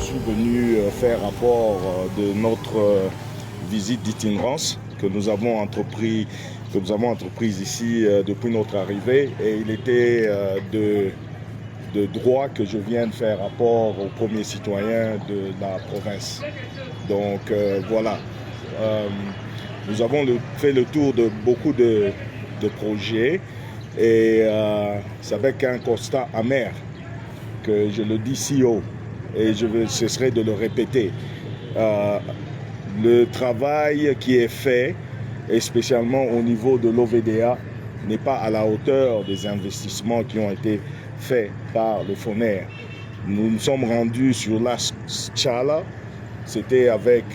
suis venu faire rapport de notre visite d'itinérance que nous avons entreprise ici depuis notre arrivée, et il était de droit que je vienne faire rapport aux premiers citoyens de la province. Donc voilà, nous avons fait le tour de beaucoup de projets, et c'est avec un constat amer que je le dis si haut, et je cesserai de le répéter. Le travail qui est fait, et spécialement au niveau de l'OVDA, n'est pas à la hauteur des investissements qui ont été faits par le FONER. Nous nous sommes rendus sur la Schala, c'était avec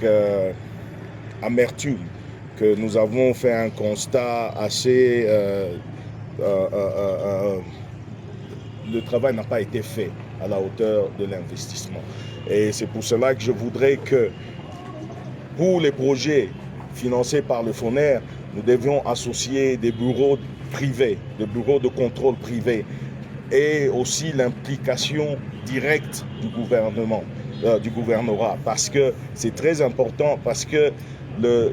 amertume que nous avons fait un constat assez... le travail n'a pas été fait à la hauteur de l'investissement. Et c'est pour cela que je voudrais que, pour les projets financés par le FONER, nous devions associer des bureaux privés, des bureaux de contrôle privés, et aussi l'implication directe du gouvernement, du gouvernorat, parce que c'est très important, parce que le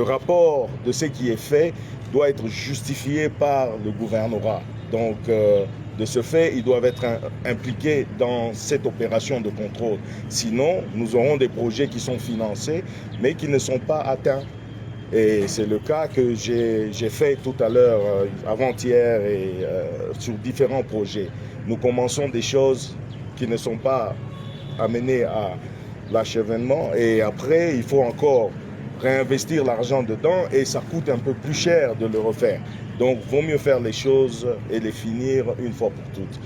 rapport de ce qui est fait doit être justifié par le gouvernorat. Donc, de ce fait, ils doivent être impliqués dans cette opération de contrôle. Sinon, nous aurons des projets qui sont financés, mais qui ne sont pas atteints. Et c'est le cas que j'ai fait tout à l'heure, avant-hier, et sur différents projets. Nous commençons des choses qui ne sont pas amenées à l'achèvement, et après, il faut encore réinvestir l'argent dedans, et ça coûte un peu plus cher de le refaire. Donc, vaut mieux faire les choses et les finir une fois pour toutes.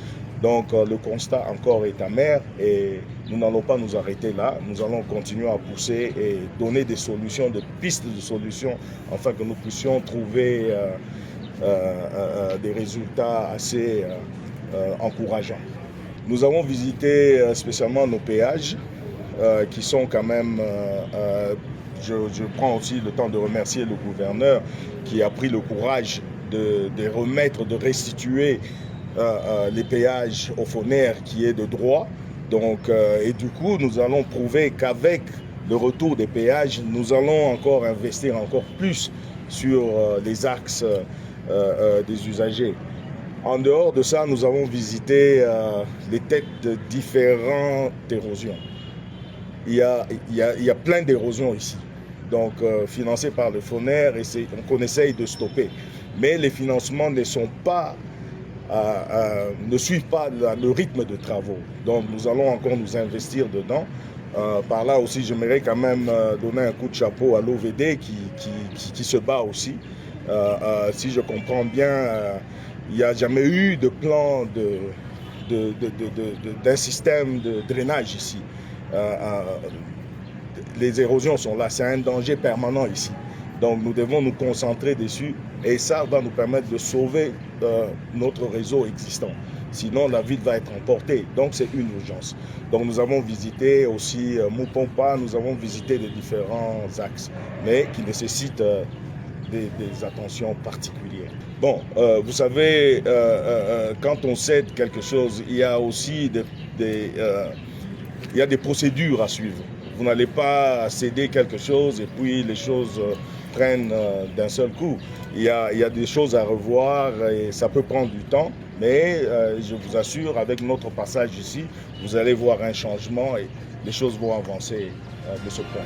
Donc, le constat encore est amer, et nous n'allons pas nous arrêter là. Nous allons continuer à pousser et donner des solutions, des pistes de solutions, afin que nous puissions trouver des résultats assez encourageants. Nous avons visité spécialement nos péages, qui sont quand même... je prends aussi le temps de remercier le gouverneur qui a pris le courage de remettre, de restituer les péages au FONER qui est de droit. Donc, et du coup, nous allons prouver qu'avec le retour des péages, nous allons encore investir encore plus sur les axes des usagers. En dehors de ça, nous avons visité les têtes de différentes érosions. Il y a plein d'érosions ici, donc financées par le FONER, et qu'on essaye de stopper. Mais les financements ne suivent pas le rythme de travaux. Donc nous allons encore nous investir dedans. Par là aussi, j'aimerais quand même donner un coup de chapeau à l'OVD qui se bat aussi. Si je comprends bien, il n'y a jamais eu de plan d'un système de drainage ici. Les érosions sont là, c'est un danger permanent ici. Donc nous devons nous concentrer dessus, et ça va nous permettre de sauver notre réseau existant. Sinon, la ville va être emportée. Donc c'est une urgence. Donc nous avons visité aussi Mupompa, nous avons visité les différents axes, mais qui nécessitent des attentions particulières. Bon, vous savez, quand on cède quelque chose, il y a aussi il y a des procédures à suivre. Vous n'allez pas céder quelque chose et puis les choses prennent d'un seul coup. Il y a des choses à revoir, et ça peut prendre du temps, mais je vous assure, avec notre passage ici, vous allez voir un changement et les choses vont avancer de ce point.